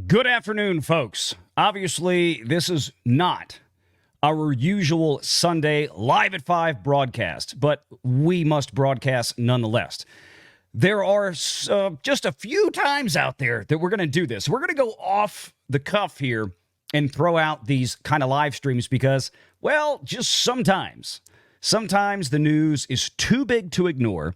Good afternoon, folks. Obviously, this is not our usual Sunday live at 5 broadcast, but we must broadcast nonetheless. There are just a few times out there that we're going to do this. We're going to go off the cuff here and throw out these kind of live streams because, well, just sometimes the news is too big to ignore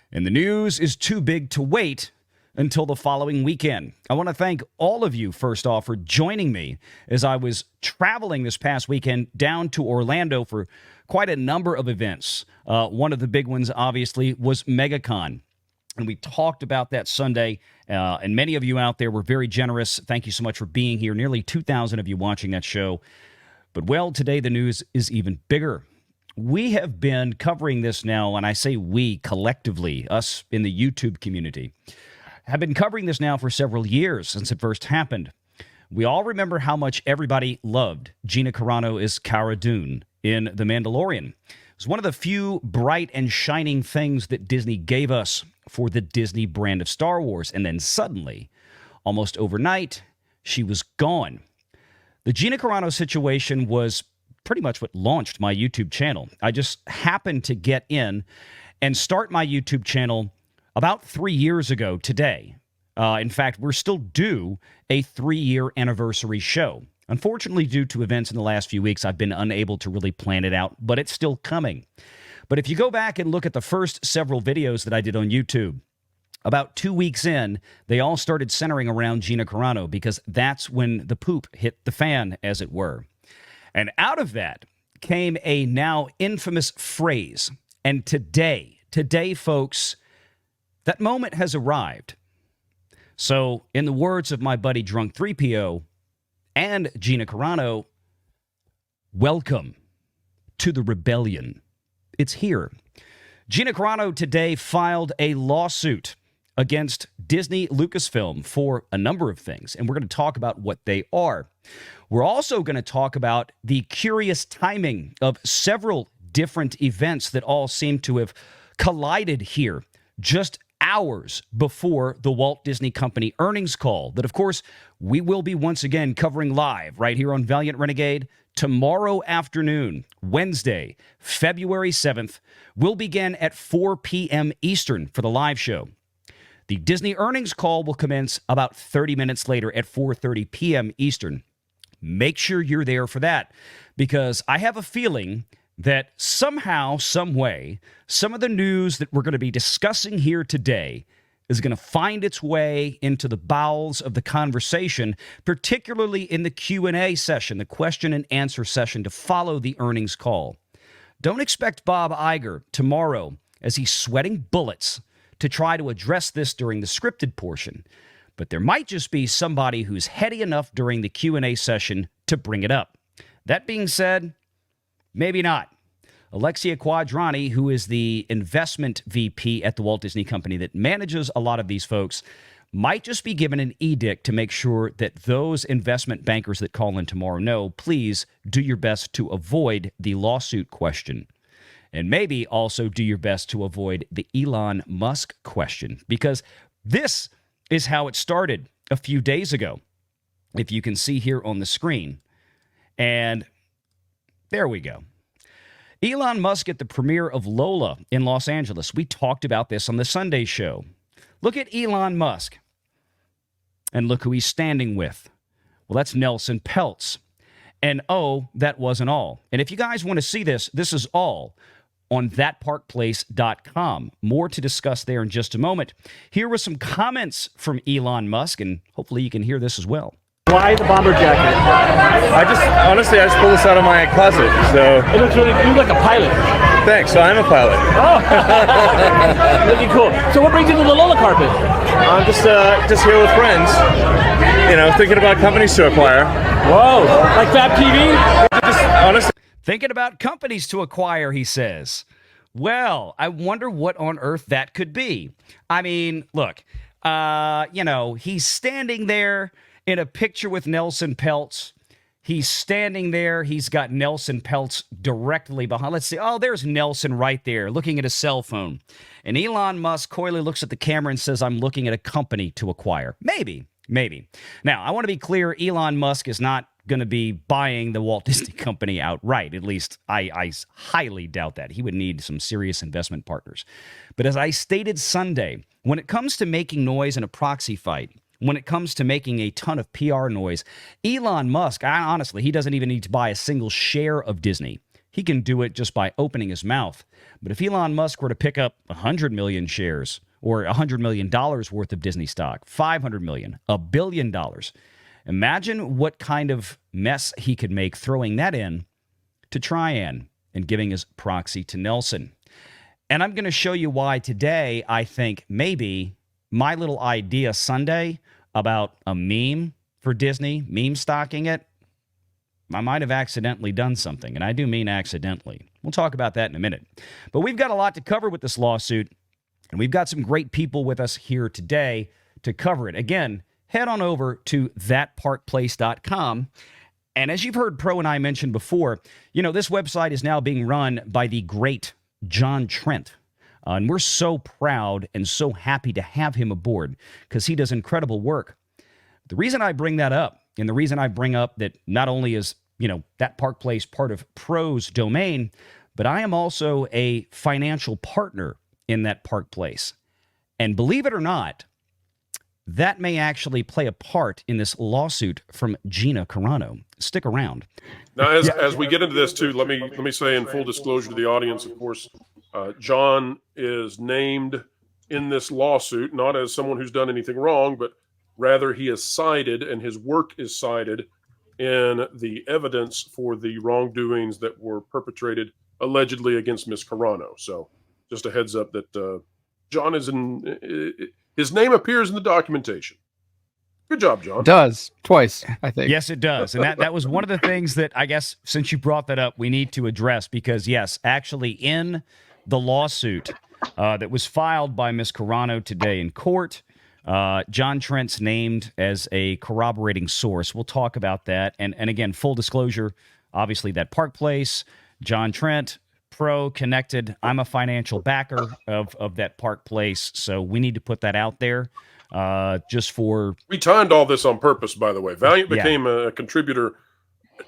and the news is too big to wait until the following weekend. I want to thank all of you, first off, for joining me as I was traveling this past weekend down to Orlando for quite a number of events. One of the big ones, obviously, was MegaCon. And we talked about that Sunday, and many of you out there were very generous. Thank you so much for being here. Nearly 2,000 of you watching that show. But, well, today the news is even bigger. We have been covering this now, and I say we collectively, us in the YouTube community, have been covering this now for several years since it first happened. We all remember how much everybody loved Gina Carano as Cara Dune in The Mandalorian. It was one of the few bright and shining things that Disney gave us for the Disney brand of Star Wars. And then suddenly, almost overnight, she was gone. The Gina Carano situation was pretty much what launched my YouTube channel. I just happened to get in and start my YouTube channel about 3 years ago today. In fact, we're still due a 3-year anniversary show. Unfortunately, due to events in the last few weeks, I've been unable to really plan it out, but it's still coming. But if you go back and look at the first several videos that I did on YouTube, about 2 weeks in, they all started centering around Gina Carano because that's when the poop hit the fan, as it were. And out of that came a now infamous phrase. And today, folks, that moment has arrived. So, in the words of my buddy Drunk 3PO and Gina Carano, welcome to the rebellion. It's here. Gina Carano today filed a lawsuit against Disney Lucasfilm for a number of things, and we're going to talk about what they are. We're also going to talk about the curious timing of several different events that all seem to have collided here just hours before the Walt Disney Company earnings call that, of course, we will be once again covering live right here on Valiant Renegade tomorrow afternoon, Wednesday, February 7th. We'll begin at 4 p.m. Eastern for the live show. The Disney earnings call will commence about 30 minutes later at 4:30 p.m. Eastern. Make sure you're there for that because I have a feeling that somehow, some way, some of the news that we're going to be discussing here today is going to find its way into the bowels of the conversation, particularly in the Q&A session, the question and answer session to follow the earnings call. Don't expect Bob Iger tomorrow as he's sweating bullets to try to address this during the scripted portion, but there might just be somebody who's heady enough during the Q&A session to bring it up. That being said, maybe not. Alexia Quadrani, who is the investment VP at the Walt Disney Company that manages a lot of these folks, might just be given an edict to make sure that those investment bankers that call in tomorrow know, please do your best to avoid the lawsuit question. And maybe also do your best to avoid the Elon Musk question, because this is how it started a few days ago, if you can see here on the screen. And there we go. Elon Musk at the premiere of Lola in Los Angeles. We talked about this on the Sunday show. Look at Elon Musk. And look who he's standing with. Well, that's Nelson Peltz. And oh, that wasn't all. And if you guys want to see this, this is all on thatparkplace.com. More to discuss there in just a moment. Here were some comments from Elon Musk, and hopefully you can hear this as well. Why the bomber jacket? Honestly, I just pulled this out of my closet, so. It looks really, you look like a pilot. Thanks, so I'm a pilot. Oh, looking cool. So what brings you to the Lola carpet? I'm just here with friends, thinking about companies to acquire. Whoa, like Fab TV? Just honestly. Thinking about companies to acquire, he says. Well, I wonder what on earth that could be. I mean, look, he's standing there in a picture with Nelson Peltz. He's standing there. He's got Nelson Peltz directly behind. Let's see. Oh, there's Nelson right there looking at his cell phone. And Elon Musk coyly looks at the camera and says, I'm looking at a company to acquire. Maybe. Maybe. Now, I want to be clear. Elon Musk is not going to be buying the Walt Disney Company outright. At least I highly doubt that. He would need some serious investment partners. But as I stated Sunday, when it comes to making noise in a proxy fight, when it comes to making a ton of PR noise, Elon Musk, honestly, he doesn't even need to buy a single share of Disney. He can do it just by opening his mouth. But if Elon Musk were to pick up 100 million shares or $100 million worth of Disney stock, 500 million, $1 billion, imagine what kind of mess he could make throwing that in to TRIAN and giving his proxy to Nelson. And I'm going to show you why today I think maybe my little idea Sunday about a meme for Disney, meme stocking it, I might have accidentally done something, and I do mean accidentally. We'll talk about that in a minute. But we've got a lot to cover with this lawsuit, and we've got some great people with us here today to cover it. Again, head on over to thatparkplace.com. And as you've heard Pro and I mention before, this website is now being run by the great John Trent. And we're so proud and so happy to have him aboard because he does incredible work. The reason I bring that up, and the reason I bring up that not only is, that Park Place part of Pro's domain, but I am also a financial partner in that Park Place. And believe it or not, that may actually play a part in this lawsuit from Gina Carano. Stick around. Now, as we get into this too, let me say in full disclosure to the audience, of course, John is named in this lawsuit not as someone who's done anything wrong, but rather he is cited and his work is cited in the evidence for the wrongdoings that were perpetrated allegedly against Miss Carano. So just a heads up that John is his name appears in the documentation. Good job, John. It does. Twice, I think. Yes, it does. And that was one of the things that I guess since you brought that up, we need to address because, yes, actually in the lawsuit that was filed by Miss Carano today in court, John Trent's named as a corroborating source. We'll talk about that. And again, full disclosure, obviously that Park Place, John Trent, Pro connected. I'm a financial backer of that Park Place, so we need to put that out there just for... We timed all this on purpose, by the way. Valiant became a contributor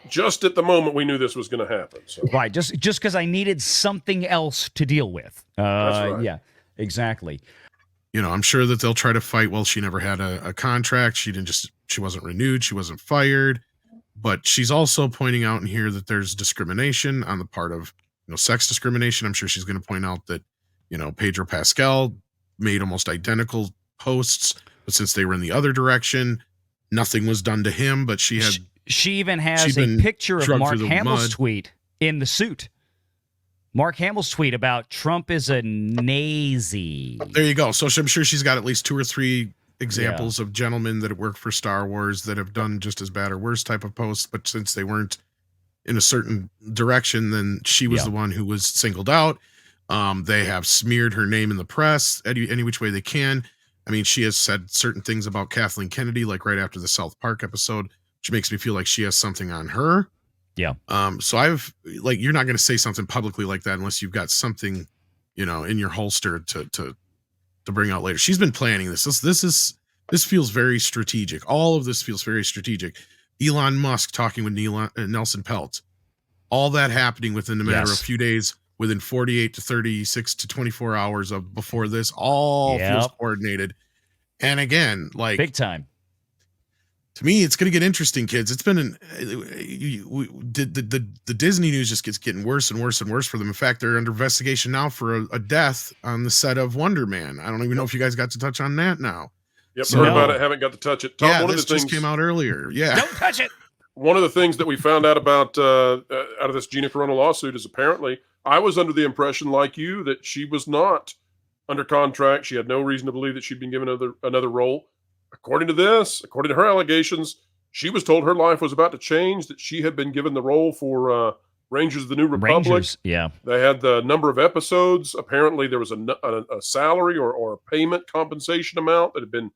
just at the moment we knew this was going to happen. So. Right, just because I needed something else to deal with. That's right. Yeah, exactly. I'm sure that they'll try to fight. Well, she never had a contract. She wasn't renewed. She wasn't fired. But she's also pointing out in here that there's discrimination on the part of, sex discrimination. I'm sure she's going to point out that, Pedro Pascal made almost identical posts, but since they were in the other direction, nothing was done to him. But she even has a picture of Mark Hamill's tweet in the suit. Mark Hamill's tweet about Trump is a Nazi. There you go. So I'm sure she's got at least 2 or 3 examples of gentlemen that have worked for Star Wars that have done just as bad or worse type of posts. But since they weren't in a certain direction, then she was the one who was singled out. They have smeared her name in the press any which way they can. I mean, she has said certain things about Kathleen Kennedy, like right after the South Park episode, which makes me feel like she has something on her. Yeah. So you're not going to say something publicly like that unless you've got something, in your holster to bring out later. She's been planning this. This feels very strategic. All of this feels very strategic. Elon Musk talking with Nelson Peltz, all that happening within a matter of a few days, within 48 to 36 to 24 hours of before this, all feels coordinated. And again, big time. To me, it's going to get interesting, kids. It's been the Disney news just gets getting worse and worse and worse for them. In fact, they're under investigation now for a death on the set of Wonder Man. I don't even know if you guys got to touch on that now. Yep, heard about it. Haven't got to touch it. Tom, this just came out earlier. Yeah, don't touch it. One of the things that we found out about out of this Gina Carano lawsuit is apparently I was under the impression, like you, that she was not under contract. She had no reason to believe that she'd been given another role. According to her allegations, she was told her life was about to change, that she had been given the role for Rangers of the New Republic. Rangers, yeah. They had the number of episodes. Apparently, there was a salary or a payment compensation amount that had been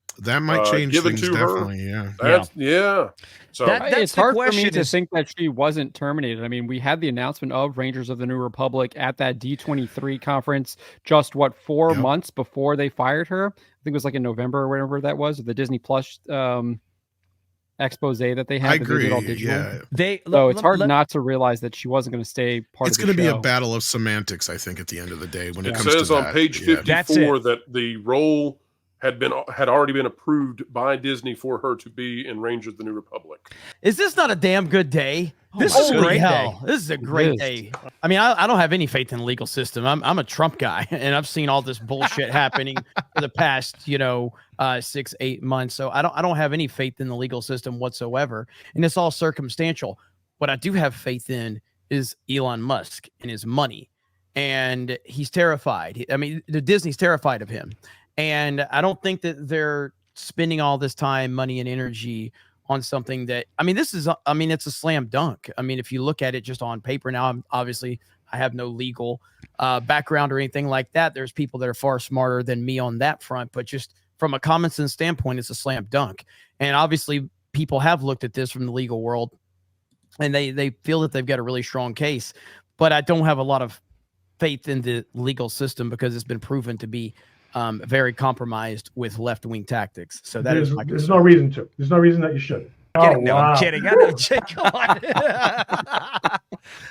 change given things, to definitely, her. Yeah. So it's hard for me to think that she wasn't terminated. I mean, we had the announcement of Rangers of the New Republic at that D23 conference just 4 months before they fired her. think it was like in November or whatever that was, the Disney Plus expose that they had. I that agree. They did all digital. Yeah, So it's hard not to realize that she wasn't going to stay part it's of the going to be a show. battle of semantics. I think at the end of the day, when it It comes says to on that. page Yeah. 54 that the role had already been approved by Disney for her to be in Rangers of the New Republic. Is this not a damn good day? This is a Holy great hell. day. This is a great is. day. I mean, I don't have any faith in the legal system. I'm a Trump guy, and I've seen all this bullshit happening for the past, 6-8 months. So I don't have any faith in the legal system whatsoever, and it's all circumstantial. What I do have faith in is Elon Musk and his money, and he's terrified. I mean, the Disney's terrified of him, and I don't think that they're spending all this time, money, and energy on something that, it's a slam dunk. I mean, if you look at it just on paper now, I have no legal background or anything like that. There's people that are far smarter than me on that front, but just from a common sense standpoint, it's a slam dunk. And obviously people have looked at this from the legal world and they feel that they've got a really strong case, but I don't have a lot of faith in the legal system because it's been proven to be very compromised with left-wing tactics. So that is my there's no reason to. There's no reason that you should. I'm kidding. I know, Jake. Come on.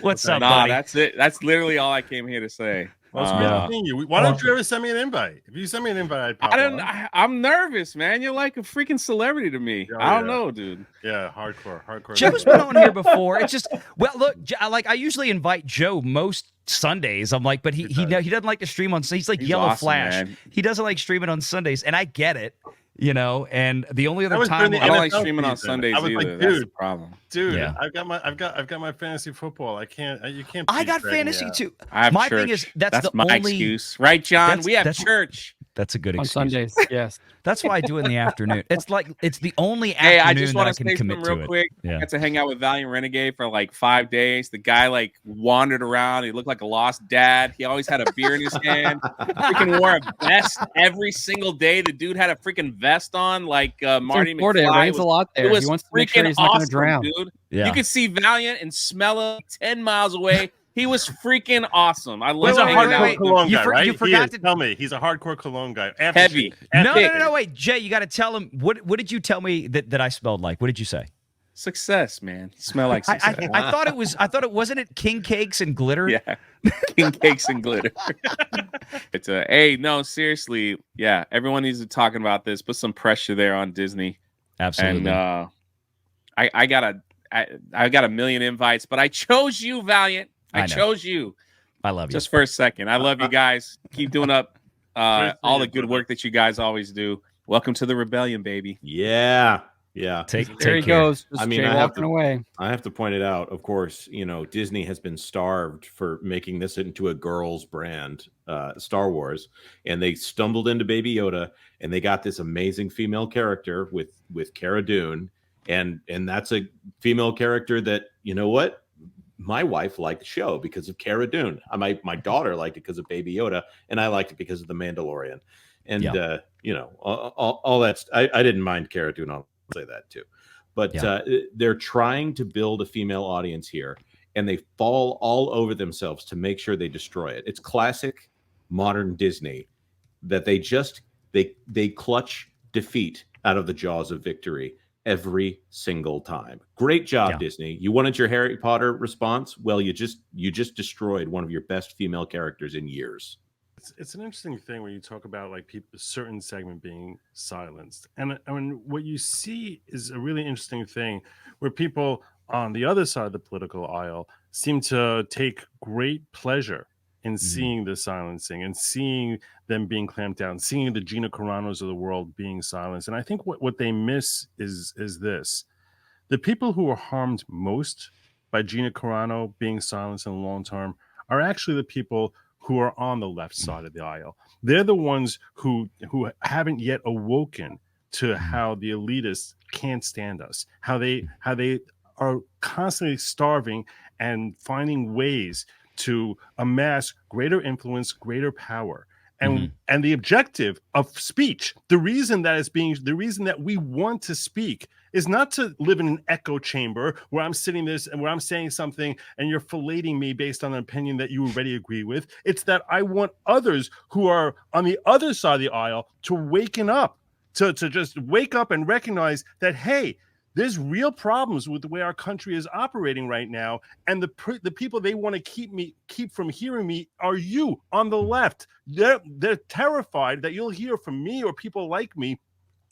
What's up, buddy? That's it. That's literally all I came here to say. Well, it's great seeing you. Why don't you ever send me an invite? If you send me an invite, I'd pop on. I'm nervous, man. You're like a freaking celebrity to me. Oh, I don't know, dude. Yeah, hardcore. Joe's been on here before. It's just, well, look, I usually invite Joe most Sundays. I'm like, but he doesn't like to stream on. He's like He's Yellow awesome, Flash. man. He doesn't like streaming on Sundays, and I get it. And the only other time I don't like streaming on Sundays either. Like, That's the problem. Dude, Yeah. I've got my fantasy football. You can't. I got fantasy too. I have my church. thing is that's the my only excuse, right, John? We have church That's a good On excuse. Sundays, yes. That's why I do it in the afternoon. It's the only Hey, afternoon I just that want I to can say commit something to real it. quick. Yeah. I got to hang out with Valiant Renegade for like 5 days. The guy like wandered around. He looked like a lost dad. He always had a beer in his hand. Freaking wore a vest every single day. The dude had a freaking vest on, like Marty Florida, McFly. it rains a lot there. It was He wants to make sure freaking he's not going to awesome, drown. dude. Yeah. You could see Valiant and smell it 10 miles away. He was freaking awesome. I He's love a hanging out hardcore with him. Cologne guy, right? you forgot to tell me. He's a hardcore Cologne guy. Heavy. No, wait, Jay, you got to tell him what did you tell me that I spelled like? What did you say? Success, man. You smell like success. I thought it wasn't king cakes and glitter. Yeah. King cakes and glitter. It's hey, no, seriously. Yeah, everyone needs to be talking about this. Put some pressure there on Disney. Absolutely. And I got a million invites, but I chose you, Valiant. I chose you. I love you. Just for a second. I love you guys. Keep doing up all the good work that you guys always do. Welcome to the rebellion, baby. Yeah. Take There he care. goes. Just walking away. I have to point it out. Of course, Disney has been starved for making this into a girls' brand, Star Wars, and they stumbled into Baby Yoda, and they got this amazing female character with Cara Dune, and that's a female character that my wife liked the show because of Cara Dune. My daughter liked it because of Baby Yoda, and I liked it because of the Mandalorian. And all that. I didn't mind Cara Dune. I'll say that too. But they're trying to build a female audience here, and they fall all over themselves to make sure they destroy it. It's classic modern Disney that they clutch defeat out of the jaws of victory every single time. Great job, Disney. You wanted your Harry Potter response? Well, you just destroyed one of your best female characters in years. It's an interesting thing when you talk about like a certain segment being silenced, and I mean what you see is a really interesting thing where people on the other side of the political aisle seem to take great pleasure in seeing the silencing and seeing them being clamped down, seeing the Gina Caranos of the world being silenced. And I think what they miss is this: the people who are harmed most by Gina Carano being silenced in the long term are actually the people who are on the left side of the aisle. They're the ones who haven't yet awoken to how the elitists can't stand us, how they are constantly starving and finding ways to amass greater influence, greater power. and the objective of speech, the reason that we want to speak is not to live in an echo chamber where I'm sitting this and where I'm saying something and you're filleting me based on an opinion that you already agree with. It's that I want others who are on the other side of the aisle to waken up, to just wake up and recognize that, hey, there's real problems with the way our country is operating right now, and the people they want to keep from hearing me are you on the left. They're terrified that you'll hear from me or people like me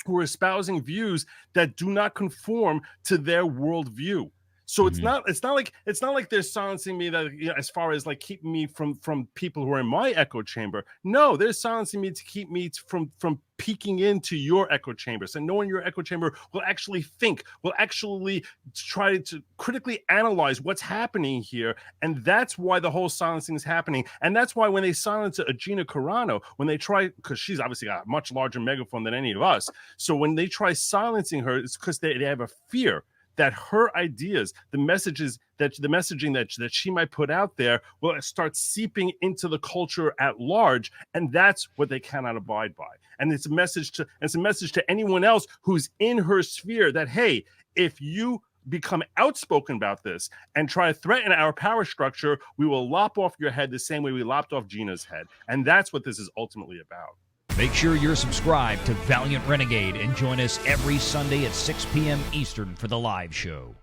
who are espousing views that do not conform to their worldview. So it's not like they're silencing me that, you know, as far as like keeping me from people who are in my echo chamber. No, they're silencing me to keep me from peeking into your echo chamber. So no one in your echo chamber will actually think, will actually try to critically analyze what's happening here. And that's why the whole silencing is happening. And that's why when they silence a Gina Carano, when they try, because she's obviously got a much larger megaphone than any of us. So when they try silencing her, it's because they have a fear that her ideas, the messaging that she might put out there will start seeping into the culture at large, and that's what they cannot abide by. And it's a message to anyone else who's in her sphere that, hey, if you become outspoken about this and try to threaten our power structure, we will lop off your head the same way we lopped off Gina's head. And that's what this is ultimately about. Make sure you're subscribed to Valiant Renegade and join us every Sunday at 6 p.m. Eastern for the live show.